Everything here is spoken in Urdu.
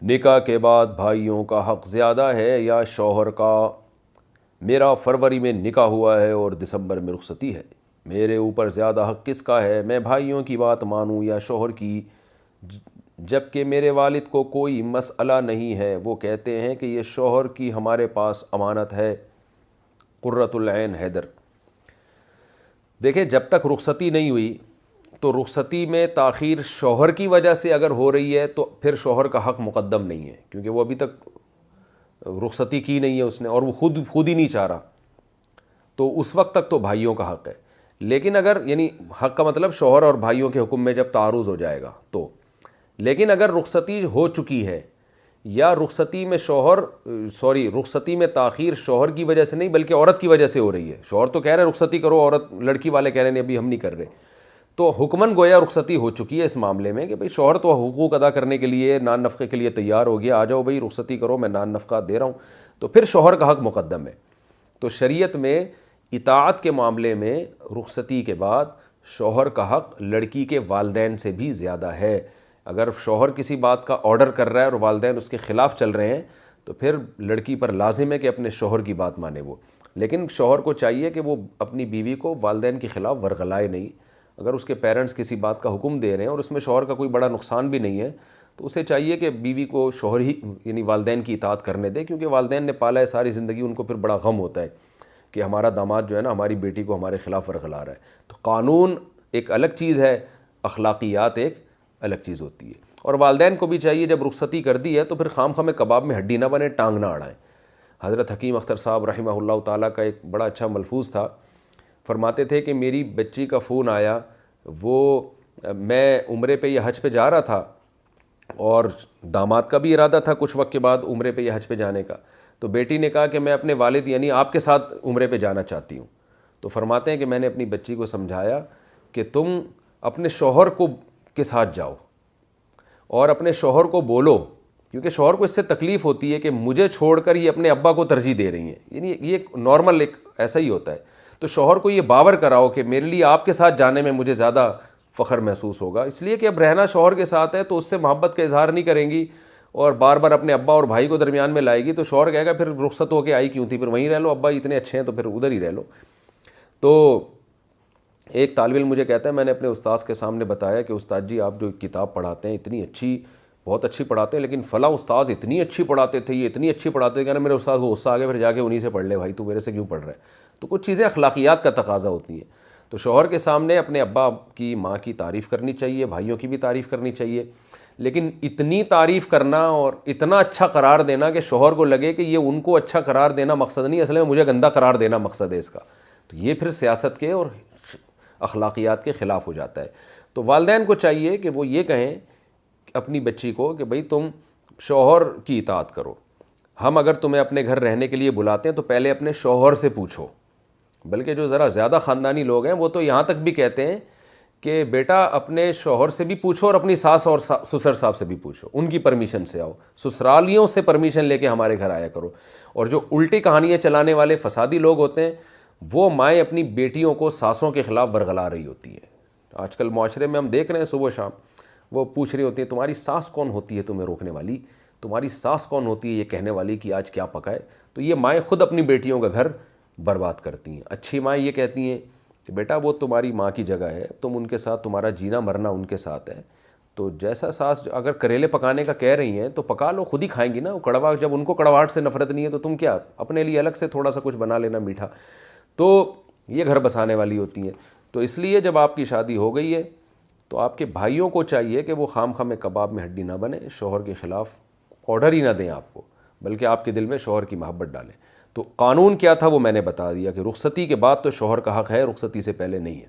نکاح کے بعد بھائیوں کا حق زیادہ ہے یا شوہر کا؟ میرا فروری میں نکاح ہوا ہے اور دسمبر میں رخصتی ہے، میرے اوپر زیادہ حق کس کا ہے؟ میں بھائیوں کی بات مانوں یا شوہر کی؟ جبکہ میرے والد کو کوئی مسئلہ نہیں ہے، وہ کہتے ہیں کہ یہ شوہر کی ہمارے پاس امانت ہے۔ قرۃ العین حیدر۔ دیکھیں، جب تک رخصتی نہیں ہوئی تو رخصتی میں تاخیر شوہر کی وجہ سے اگر ہو رہی ہے تو پھر شوہر کا حق مقدم نہیں ہے، کیونکہ وہ ابھی تک رخصتی کی نہیں ہے اس نے، اور وہ خود ہی نہیں چاہ رہا، تو اس وقت تک تو بھائیوں کا حق ہے۔ لیکن اگر یعنی حق کا مطلب شوہر اور بھائیوں کے حکم میں جب تعارض ہو جائے گا تو، لیکن اگر رخصتی ہو چکی ہے یا رخصتی میں تاخیر شوہر کی وجہ سے نہیں بلکہ عورت کی وجہ سے ہو رہی ہے، شوہر تو کہہ رہے رخصتی کرو، عورت لڑکی والے کہہ رہے ہیں ابھی ہم نہیں کر رہے، تو حکماً گویا رخصتی ہو چکی ہے اس معاملے میں کہ بھئی شوہر تو حقوق ادا کرنے کے لیے نان نفقے کے لیے تیار ہو گیا، آ جاؤ بھئی رخصتی کرو، میں نان نفقہ دے رہا ہوں، تو پھر شوہر کا حق مقدم ہے۔ تو شریعت میں اطاعت کے معاملے میں رخصتی کے بعد شوہر کا حق لڑکی کے والدین سے بھی زیادہ ہے۔ اگر شوہر کسی بات کا آرڈر کر رہا ہے اور والدین اس کے خلاف چل رہے ہیں تو پھر لڑکی پر لازم ہے کہ اپنے شوہر کی بات مانے وہ، لیکن شوہر کو چاہیے کہ وہ اپنی بیوی کو والدین کے خلاف ورغلائے نہیں۔ اگر اس کے پیرنٹس کسی بات کا حکم دے رہے ہیں اور اس میں شوہر کا کوئی بڑا نقصان بھی نہیں ہے تو اسے چاہیے کہ بیوی کو شوہر ہی یعنی والدین کی اطاعت کرنے دے، کیونکہ والدین نے پالا ہے ساری زندگی، ان کو پھر بڑا غم ہوتا ہے کہ ہمارا داماد جو ہے نا ہماری بیٹی کو ہمارے خلاف ورغلا رہا ہے۔ تو قانون ایک الگ چیز ہے، اخلاقیات ایک الگ چیز ہوتی ہے، اور والدین کو بھی چاہیے جب رخصتی کر دی ہے تو پھر خام خواہ کباب میں ہڈی نہ بنے، ٹانگ نہ اڑائیں۔ حضرت حکیم اختر صاحب رحمہ اللہ تعالیٰ کا ایک بڑا اچھا ملفوظ تھا، فرماتے تھے کہ میری بچی کا فون آیا، میں عمرے پہ یا حج پہ جا رہا تھا اور داماد کا بھی ارادہ تھا کچھ وقت کے بعد عمرے پہ یا حج پہ جانے کا، تو بیٹی نے کہا کہ میں اپنے والد یعنی آپ کے ساتھ عمرے پہ جانا چاہتی ہوں۔ تو فرماتے ہیں کہ میں نے اپنی بچی کو سمجھایا کہ تم اپنے شوہر کے ساتھ جاؤ اور اپنے شوہر کو بولو، کیونکہ شوہر کو اس سے تکلیف ہوتی ہے کہ مجھے چھوڑ کر یہ اپنے ابا کو ترجیح دے رہی ہیں، یعنی یہ نارمل ایک ایسا ہی ہوتا ہے۔ تو شوہر کو یہ باور کراؤ کہ میرے لیے آپ کے ساتھ جانے میں مجھے زیادہ فخر محسوس ہوگا، اس لیے کہ اب رہنا شوہر کے ساتھ ہے تو اس سے محبت کا اظہار نہیں کریں گی اور بار بار اپنے ابا اور بھائی کو درمیان میں لائے گی، تو شوہر کہے گا پھر رخصت ہو کے آئی کیوں تھی، پھر وہیں رہ لو، ابا اتنے اچھے ہیں تو پھر ادھر ہی رہ لو۔ تو ایک طالب علم مجھے کہتا ہے میں نے اپنے استاذ کے سامنے بتایا کہ استاد جی آپ جو کتاب پڑھاتے ہیں اتنی اچھی، بہت اچھی پڑھاتے ہیں، لیکن فلاں استاذ اتنی اچھی پڑھاتے تھے، یہ اتنی اچھی پڑھاتے تھے کہ میرے استاد کو غصہ آ گیا، پھر جا کے انہیں سے پڑھ لے بھائی، تو میرے سے کیوں پڑھ رہا ہے؟ تو کچھ چیزیں اخلاقیات کا تقاضا ہوتی ہیں، تو شوہر کے سامنے اپنے ابا کی ماں کی تعریف کرنی چاہیے، بھائیوں کی بھی تعریف کرنی چاہیے، لیکن اتنی تعریف کرنا اور اتنا اچھا قرار دینا کہ شوہر کو لگے کہ یہ ان کو اچھا قرار دینا مقصد نہیں، اصل میں مجھے گندا قرار دینا مقصد ہے اس کا، تو یہ پھر سیاست کے اور اخلاقیات کے خلاف ہو جاتا ہے۔ تو والدین کو چاہیے کہ وہ یہ کہیں اپنی بچی کو کہ بھئی تم شوہر کی اطاعت کرو، ہم اگر تمہیں اپنے گھر رہنے کے لیے بلاتے ہیں تو پہلے اپنے شوہر سے پوچھو، بلکہ جو ذرا زیادہ خاندانی لوگ ہیں وہ تو یہاں تک بھی کہتے ہیں کہ بیٹا اپنے شوہر سے بھی پوچھو اور اپنی ساس اور سسر صاحب سے بھی پوچھو، ان کی پرمیشن سے آؤ، سسرالیوں سے پرمیشن لے کے ہمارے گھر آیا کرو۔ اور جو الٹی کہانیاں چلانے والے فسادی لوگ ہوتے ہیں وہ مائیں اپنی بیٹیوں کو ساسوں کے خلاف ورغلا رہی ہوتی ہیں۔ آج کل معاشرے میں ہم دیکھ رہے ہیں صبح شام وہ پوچھ رہی ہوتی ہیں تمہاری ساس کون ہوتی ہے تمہیں روکنے والی، تمہاری ساس کون ہوتی ہے یہ کہنے والی کہ آج کیا پکا ہے۔ تو یہ مائیں خود اپنی بیٹیوں کا گھر برباد کرتی ہیں۔ اچھی مائیں یہ کہتی ہیں کہ بیٹا وہ تمہاری ماں کی جگہ ہے، تم ان کے ساتھ، تمہارا جینا مرنا ان کے ساتھ ہے، تو جیسا ساس اگر کریلے پکانے کا کہہ رہی ہیں تو پکا لو، خود ہی کھائیں گی نا، وہ کڑوا، جب ان کو کڑواہٹ سے نفرت نہیں ہے تو تم کیا اپنے لیے الگ سے تھوڑا سا کچھ بنا لینا میٹھا، تو یہ گھر بسانے والی ہوتی ہیں۔ تو اس لیے جب آپ کی شادی ہو گئی ہے تو آپ کے بھائیوں کو چاہیے کہ وہ خام خواہ کباب میں ہڈی نہ بنے، شوہر کے خلاف آرڈر ہی نہ دیں آپ کو، بلکہ آپ کے دل میں شوہر کی محبت ڈالیں۔ تو قانون کیا تھا وہ میں نے بتا دیا کہ رخصتی کے بعد تو شوہر کا حق ہے، رخصتی سے پہلے نہیں ہے۔